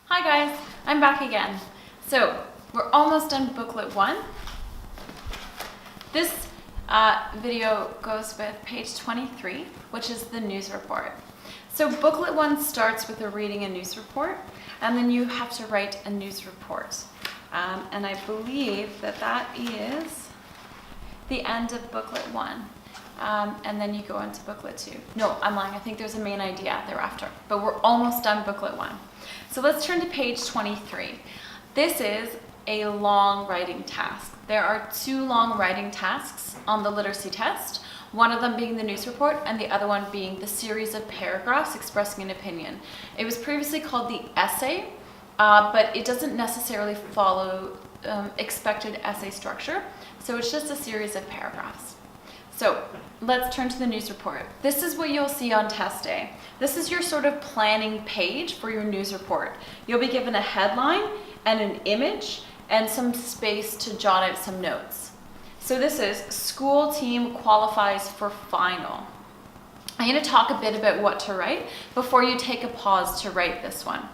Hi guys, I'm back again. So we're almost done booklet 1. This video goes with page 23, which is the news report. So booklet 1 starts with a reading a news report, and then you have to write a news report. And I believe that is the end of booklet 1. And then you go into booklet 2. No, I'm lying. I think there's a main idea thereafter, but we're almost done booklet 1. So let's turn to page 23. This is a long writing task. There are 2 long writing tasks on the literacy test, one of them being the news report and the other one being the series of paragraphs expressing an opinion. It was previously called the essay, but it doesn't necessarily follow expected essay structure, so it's just a series of paragraphs. So let's turn to the news report. This is what you'll see on test day. This is your sort of planning page for your news report. You'll be given a headline and an image and some space to jot out some notes. So this is school team qualifies for final. I'm going to talk a bit about what to write before you take a pause to write this one.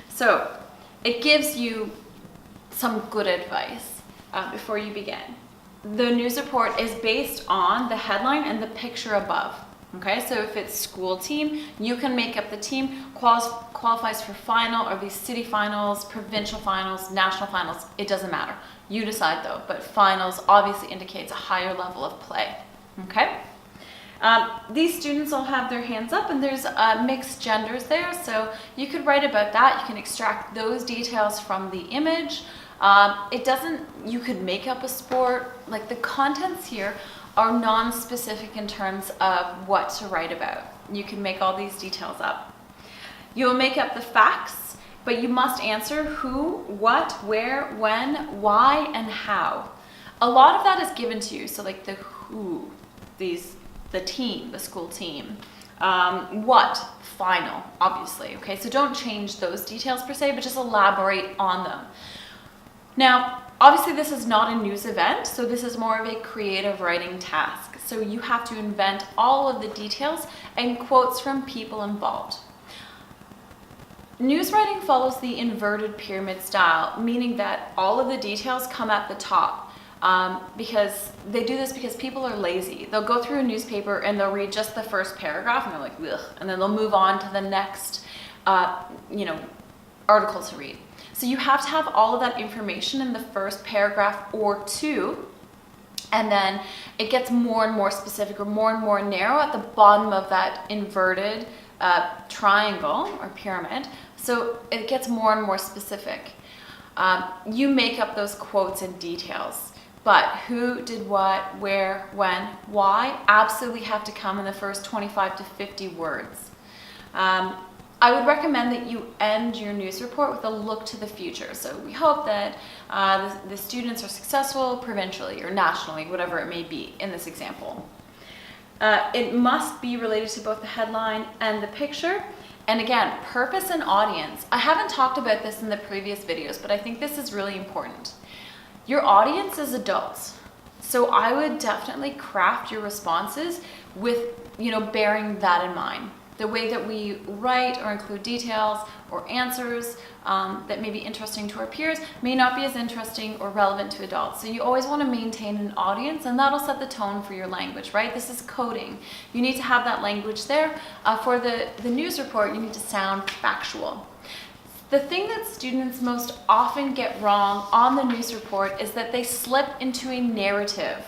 So it gives you some good advice before you begin. The news report is based on the headline and the picture above. Okay, so if it's school team, you can make up the team, qualifies for final, or these city finals, provincial finals, national finals, it doesn't matter. You decide though, but finals obviously indicates a higher level of play. Okay, these students all have their hands up and there's mixed genders there, so you could write about that. You can extract those details from the image. You could make up a sport. Like, the contents here are non-specific in terms of what to write about. You can make all these details up. You'll make up the facts, but you must answer who, what, where, when, why, and how. A lot of that is given to you. So like the who, the team, the school team. What, final, obviously. Okay, so don't change those details per se, but just elaborate on them. Now, obviously this is not a news event, so this is more of a creative writing task. So you have to invent all of the details and quotes from people involved. News writing follows the inverted pyramid style, meaning that all of the details come at the top. Because they do this because people are lazy. They'll go through a newspaper and they'll read just the first paragraph and they're like, ugh, and then they'll move on to the next article to read. So you have to have all of that information in the first paragraph or 2, and then it gets more and more specific or more narrow at the bottom of that inverted triangle or pyramid. So it gets more and more specific. You make up those quotes and details, but who did what, where, when, why absolutely have to come in the first 25 to 50 words. I would recommend that you end your news report with a look to the future. So we hope that the students are successful provincially or nationally, whatever it may be in this example. It must be related to both the headline and the picture. And again, purpose and audience. I haven't talked about this in the previous videos, but I think this is really important. Your audience is adults. So I would definitely craft your responses with, bearing that in mind. The way that we write or include details or answers that may be interesting to our peers may not be as interesting or relevant to adults. So you always want to maintain an audience, and that'll set the tone for your language, right? This is coding. You need to have that language there. For the news report, you need to sound factual. The thing that students most often get wrong on the news report is that they slip into a narrative.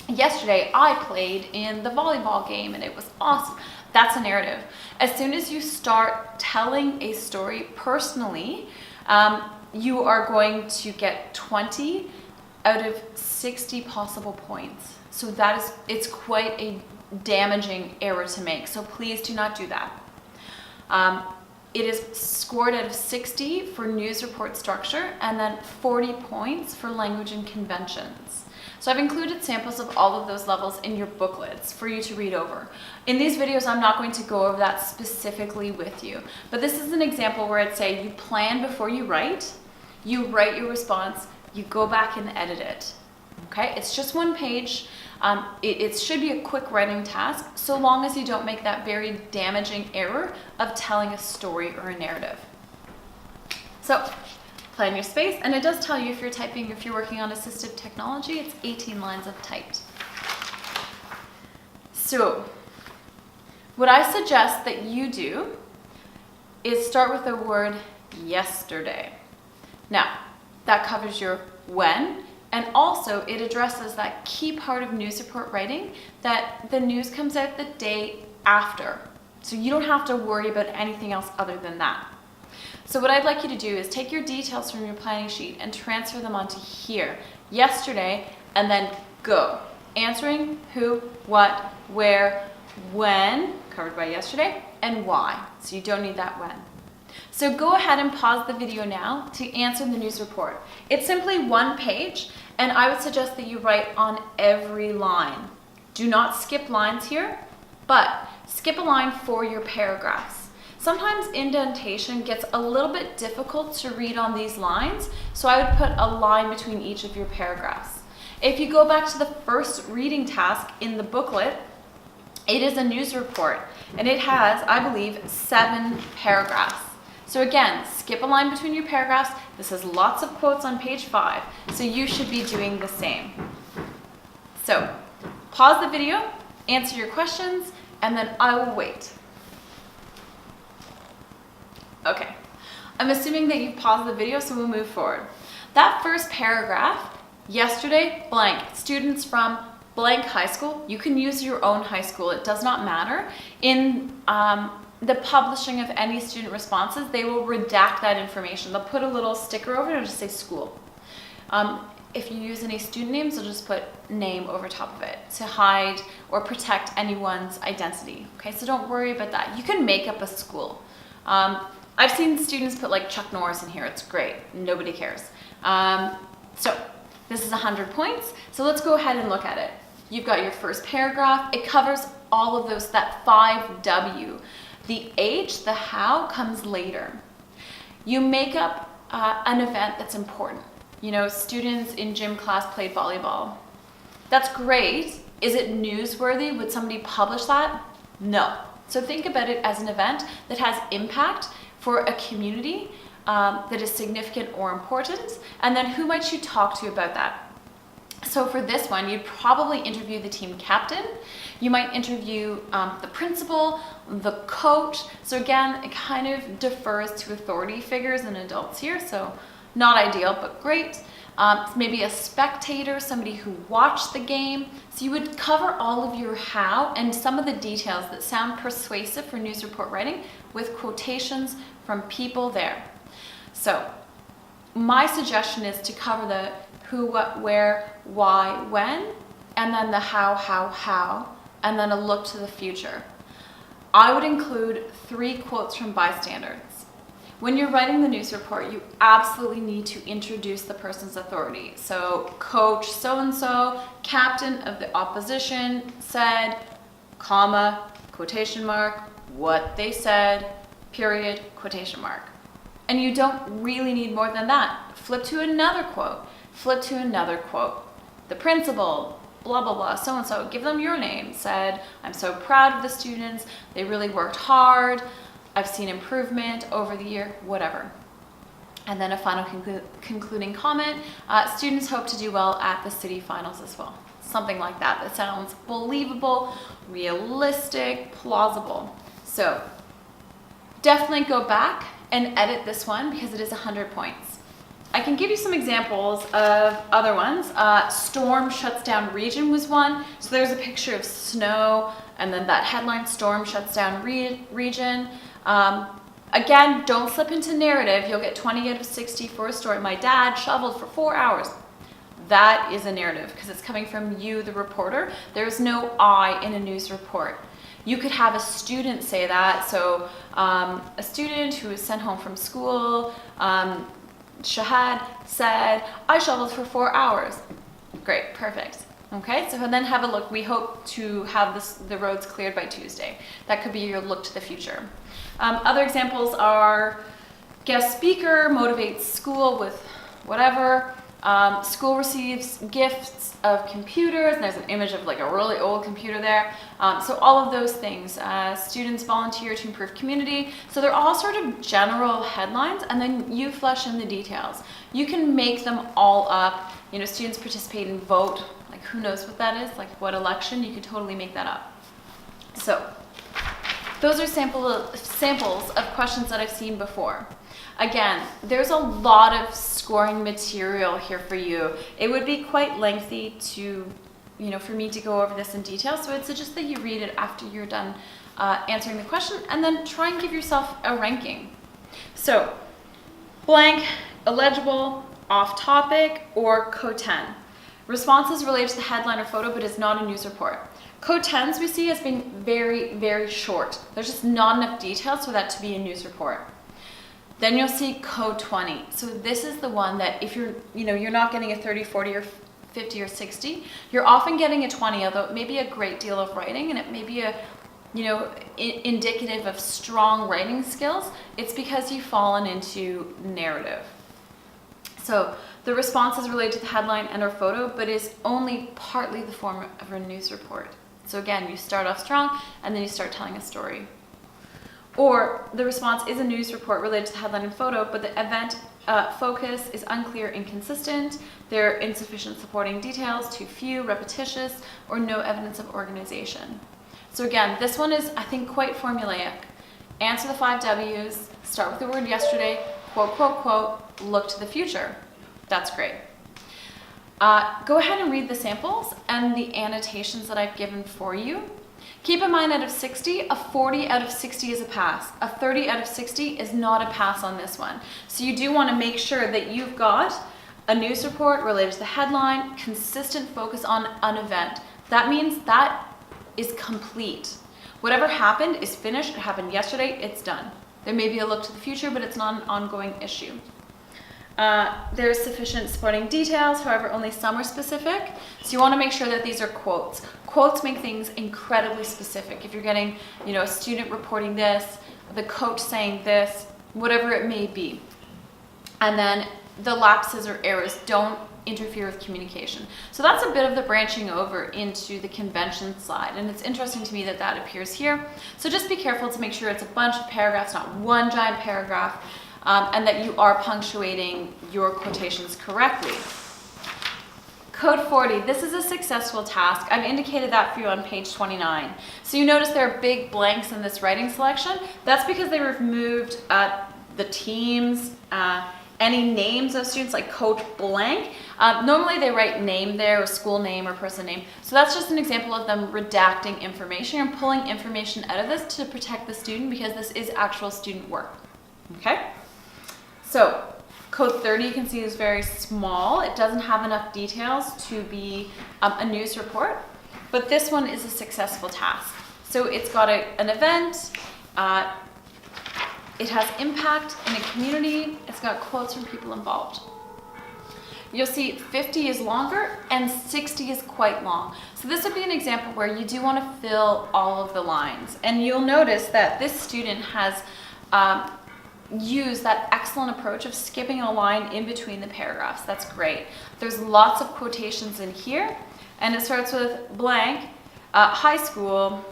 Yesterday, I played in the volleyball game and it was awesome. That's a narrative. As soon as you start telling a story personally, you are going to get 20 out of 60 possible points. So it's quite a damaging error to make. So please do not do that. It is scored out of 60 for news report structure and then 40 points for language and conventions. So I've included samples of all of those levels in your booklets for you to read over. In these videos, I'm not going to go over that specifically with you, but this is an example where I'd say you plan before you write your response, you go back and edit it. Okay, it's just 1 page. It should be a quick writing task, so long as you don't make that very damaging error of telling a story or a narrative. So plan your space, and it does tell you if you're typing, if you're working on assistive technology, it's 18 lines of typed. So what I suggest that you do is start with the word yesterday. Now, that covers your when, and also it addresses that key part of news report writing that the news comes out the day after. So you don't have to worry about anything else other than that. So what I'd like you to do is take your details from your planning sheet and transfer them onto here, yesterday, and then go. Answering who, what, where, when, covered by yesterday, and why. So you don't need that when. So go ahead and pause the video now to answer the news report. It's simply one page, and I would suggest that you write on every line. Do not skip lines here, but skip a line for your paragraphs. Sometimes indentation gets a little bit difficult to read on these lines, so I would put a line between each of your paragraphs. If you go back to the first reading task in the booklet, it is a news report, and it has, I believe, 7 paragraphs. So again, skip a line between your paragraphs. This has lots of quotes on page 5, so you should be doing the same. So pause the video, answer your questions, and then I will wait. Okay, I'm assuming that you've paused the video, so we'll move forward. That first paragraph, yesterday, blank, students from blank high school. You can use your own high school, it does not matter. In the publishing of any student responses, they will redact that information. They'll put a little sticker over it and just say school. If you use any student names, they'll just put name over top of it to hide or protect anyone's identity. Okay, so don't worry about that. You can make up a school. I've seen students put like Chuck Norris in here. It's great. Nobody cares. So this is 100 points. So let's go ahead and look at it. You've got your first paragraph. It covers all of those, that 5W. The H, the how, comes later. You make up an event that's important. You know, students in gym class played volleyball. That's great. Is it newsworthy? Would somebody publish that? No. So think about it as an event that has impact for a community that is significant or important. And then who might you talk to about that? So for this one, you'd probably interview the team captain. You might interview the principal, the coach. So again, it kind of defers to authority figures and adults here. So not ideal, but great. Maybe a spectator, somebody who watched the game. So you would cover all of your how and some of the details that sound persuasive for news report writing with quotations from people there. So my suggestion is to cover the who, what, where, why, when, and then the how, and then a look to the future. I would include 3 quotes from bystanders. When you're writing the news report, you absolutely need to introduce the person's authority. So coach so-and-so, captain of the opposition said, comma, quotation mark, what they said, period, quotation mark. And you don't really need more than that. Flip to another quote. Flip to another quote. The principal, blah, blah, blah, so-and-so, give them your name, said, I'm so proud of the students. They really worked hard. I've seen improvement over the year, whatever. And then a final concluding comment. Students hope to do well at the city finals as well. Something like that. That sounds believable, realistic, plausible. So definitely go back and edit this one because it is 100 points. I can give you some examples of other ones. Storm shuts down region was one. So there's a picture of snow and then that headline, storm shuts down region. Again, don't slip into narrative. You'll get 20 out of 60 for a story. My dad shoveled for 4 hours. That is a narrative because it's coming from you, the reporter. There's no I in a news report. You could have a student say that. So a student who was sent home from school, Shahad said, I shoveled for 4 hours. Great, perfect. Okay, so then have a look. We hope to have the roads cleared by Tuesday. That could be your look to the future. Other examples are guest speaker motivates school with whatever. School receives gifts of computers, and there's an image of like a really old computer there. So all of those things. Students volunteer to improve community. So they're all sort of general headlines, and then you flesh in the details. You can make them all up. You know, students participate and vote. Like, who knows what that is? Like, what election? You could totally make that up. So those are samples of questions that I've seen before. Again, there's a lot of scoring material here for you. It would be quite lengthy to, you know, for me to go over this in detail. So I'd suggest that you read it after you're done answering the question, and then try and give yourself a ranking. So blank, illegible, off topic, or code 10. Responses related to the headline or photo, but is not a news report. Code 10s we see as being very, very short. There's just not enough details for that to be a news report. Then you'll see code 20. So this is the one that if you're not getting a 30, 40, or 50 or 60, you're often getting a 20, although it may be a great deal of writing and it may be a, indicative of strong writing skills. It's because you've fallen into narrative. So the response is related to the headline and or photo, but is only partly the form of a news report. So again, you start off strong and then you start telling a story. Or the response is a news report related to the headline and photo, but the event focus is unclear, inconsistent. There are insufficient supporting details, too few, repetitious, or no evidence of organization. So again, this one is, I think, quite formulaic. Answer the 5 W's, start with the word yesterday, quote, quote, quote, look to the future. That's great. Go ahead and read the samples and the annotations that I've given for you. Keep in mind, out of 60, a 40 out of 60 is a pass. A 30 out of 60 is not a pass on this one. So you do want to make sure that you've got a news report related to the headline, consistent focus on an event. That means that is complete. Whatever happened is finished. It happened yesterday. It's done. There may be a look to the future, but it's not an ongoing issue. There's sufficient supporting details, however, only some are specific. So you want to make sure that these are quotes. Quotes make things incredibly specific. If you're getting, a student reporting this, the coach saying this, whatever it may be. And then the lapses or errors don't interfere with communication. So that's a bit of the branching over into the convention slide. And it's interesting to me that that appears here. So just be careful to make sure it's a bunch of paragraphs, not one giant paragraph. And that you are punctuating your quotations correctly. Code 40, this is a successful task. I've indicated that for you on page 29. So you notice there are big blanks in this writing selection. That's because they removed the teams, any names of students like coach blank. Normally they write name there or school name or person name. So that's just an example of them redacting information and pulling information out of this to protect the student because this is actual student work. Okay? So code 30 you can see is very small. It doesn't have enough details to be a news report, but this one is a successful task. So it's got an event, it has impact in a community, it's got quotes from people involved. You'll see 50 is longer and 60 is quite long. So this would be an example where you do want to fill all of the lines. And you'll notice that this student has use that excellent approach of skipping a line in between the paragraphs. That's great. There's lots of quotations in here, and it starts with blank, high school,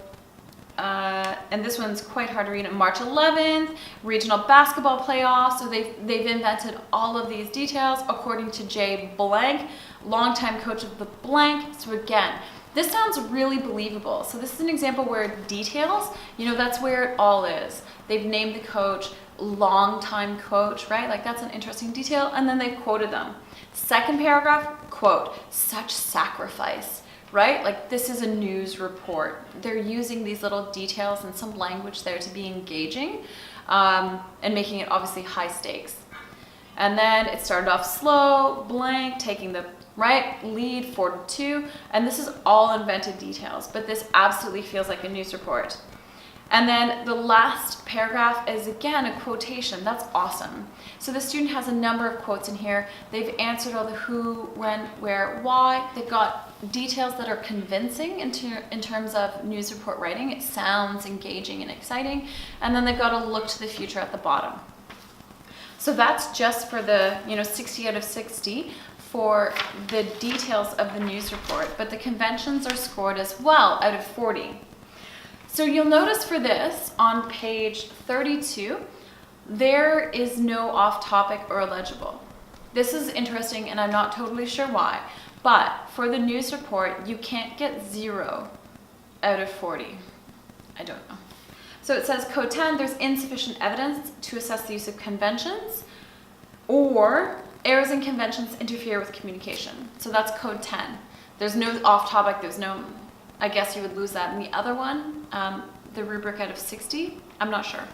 and this one's quite hard to read. March 11th, regional basketball playoffs. So they've invented all of these details according to Jay Blank, longtime coach of the blank. So again, this sounds really believable. So this is an example where details, that's where it all is. They've named the coach, longtime coach, right? Like that's an interesting detail. And then they've quoted them. Second paragraph, quote, such sacrifice, right? Like this is a news report. They're using these little details and some language there to be engaging and making it obviously high stakes. And then it started off slow, blank, taking the right lead, 4-2. And this is all invented details, but this absolutely feels like a news report. And then the last paragraph is again a quotation. That's awesome. So the student has a number of quotes in here. They've answered all the who, when, where, why. They've got details that are convincing in terms of news report writing. It sounds engaging and exciting. And then they've got a look to the future at the bottom. So that's just for the 60 out of 60. for the details of the news report, but the conventions are scored as well out of 40. So you'll notice for this, on page 32, there is no off-topic or illegible. This is interesting, and I'm not totally sure why, but for the news report, you can't get 0 out of 40. I don't know. So it says code 10, there's insufficient evidence to assess the use of conventions, or errors in conventions interfere with communication. So that's code 10. There's no off-topic, there's no, I guess you would lose that in the other one, the rubric out of 60, I'm not sure.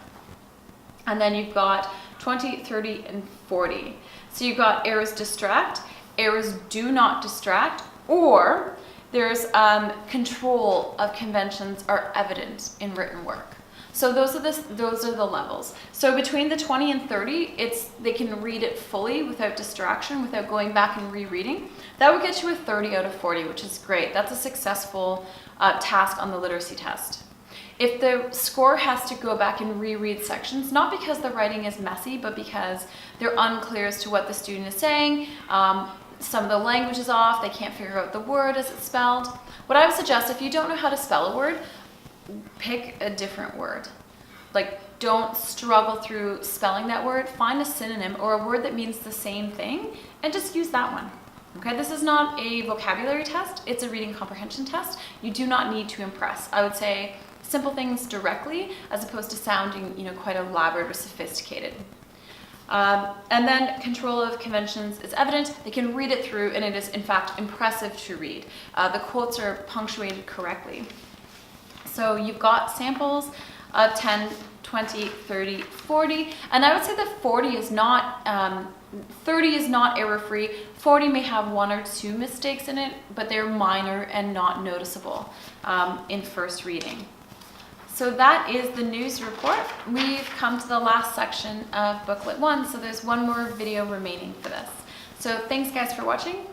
And then you've got 20, 30, and 40. So you've got errors distract, errors do not distract, or there's control of conventions are evident in written work. So those are the levels. So between the 20 and 30, they can read it fully without distraction, without going back and rereading. That would get you a 30 out of 40, which is great. That's a successful task on the literacy test. If the score has to go back and reread sections, not because the writing is messy, but because they're unclear as to what the student is saying, some of the language is off, they can't figure out the word as it's spelled. What I would suggest, if you don't know how to spell a word, pick a different word. Like, don't struggle through spelling that word. Find a synonym or a word that means the same thing and just use that one. Okay, this is not a vocabulary test, it's a reading comprehension test. You do not need to impress. I would say simple things directly as opposed to sounding, quite elaborate or sophisticated. And then control of conventions is evident. They can read it through, and it is in fact impressive to read. The quotes are punctuated correctly. So you've got samples of 10, 20, 30, 40, and I would say that 40 is not, 30 is not error-free. 40 may have 1 or 2 mistakes in it, but they're minor and not noticeable in first reading. So that is the news report. We've come to the last section of Booklet 1, so there's one more video remaining for this. So thanks guys for watching.